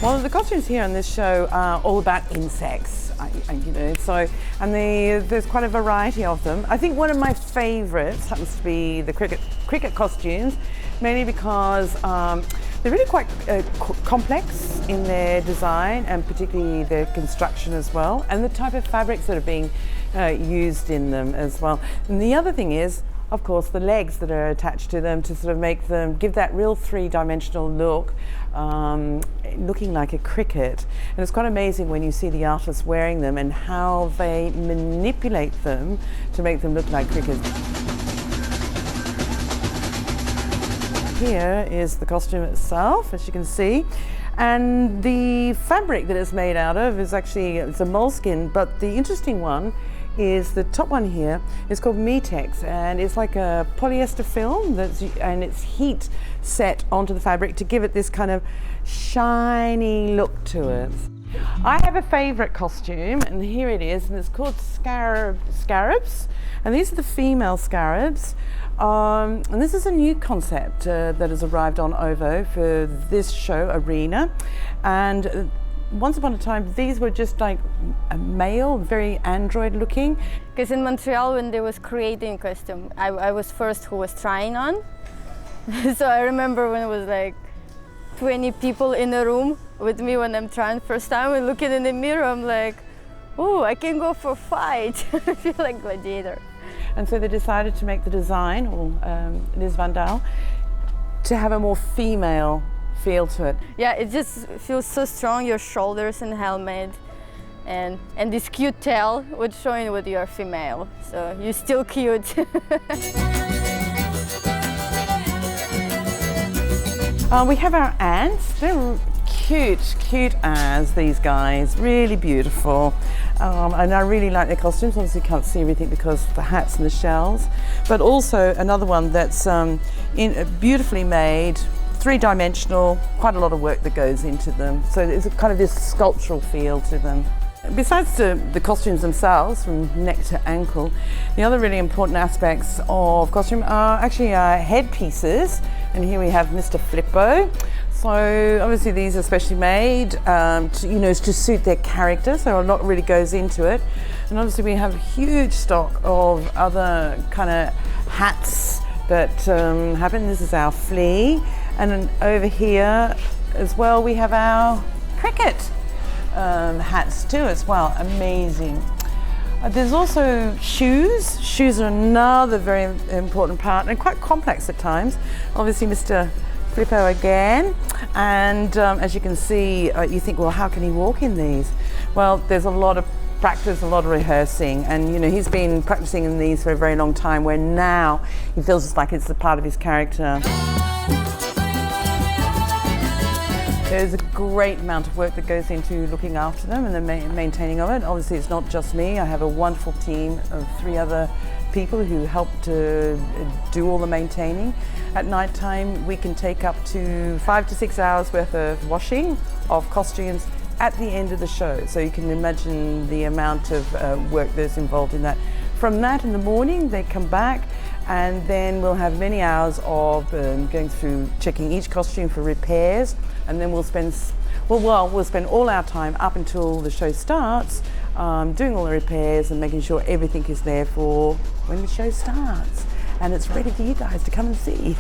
Well, the costumes here on this show are all about insects, there's quite a variety of them. I think one of my favourites happens to be the cricket costumes, mainly because they're really quite complex in their design and particularly their construction as well, and the type of fabrics that are being used in them as well. And the other thing is, of course, the legs that are attached to them to sort of give that real three-dimensional look, looking like a cricket. And it's quite amazing when you see the artists wearing them and how they manipulate them to make them look like crickets. Here is the costume itself, as you can see. And the fabric that it's made out of is it's a moleskin, but the interesting one is the top one here is called Metex, and it's like a polyester film and it's heat set onto the fabric to give it this kind of shiny look to it. I have a favourite costume, and here it is, and it's called scarabs, and these are the female scarabs. And this is a new concept that has arrived on OVO for this show, Arena, and once upon a time, these were just like a male, very android looking. Because in Montreal, when they was creating costume, I was first who was trying on. So I remember when it was like 20 people in a room with me when I'm trying first time, and looking in the mirror, I'm like, oh, I can go for a fight. I feel like gladiator. And so they decided to make the design, or Liz Van Daal, to have a more female feel to it. Yeah, it just feels so strong, your shoulders and helmet, and this cute tail would showing that you're female, so you're still cute. We have our ants. They're cute as these guys, really beautiful. And I really like their costumes. Obviously you can't see everything because of the hats and the shells, but also another one that's beautifully made, three-dimensional, quite a lot of work that goes into them. So there's a kind of this sculptural feel to them. Besides the costumes themselves, from neck to ankle, the other really important aspects of costume are actually headpieces. And here we have Mr. Flippo. So obviously these are specially made to suit their character, so a lot really goes into it. And obviously we have a huge stock of other kind of hats that happen. This is our flea. And then over here as well, we have our cricket hats too as well. Amazing. There's also shoes. Shoes are another very important part and quite complex at times. Obviously Mr. Flippo again. And as you can see, you think, well, how can he walk in these? Well, there's a lot of practice, a lot of rehearsing, and he's been practicing in these for a very long time, where now he feels like it's a part of his character. There's a great amount of work that goes into looking after them and the maintaining of it. Obviously it's not just me, I have a wonderful team of 3 other people who help to do all the maintaining. At night time we can take up to 5 to 6 hours worth of washing of costumes at the end of the show, so you can imagine the amount of work that's involved in that. From that in the morning they come back, and then we'll have many hours of going through checking each costume for repairs, and then we'll spend all our time up until the show starts doing all the repairs and making sure everything is there for when the show starts and it's ready for you guys to come and see.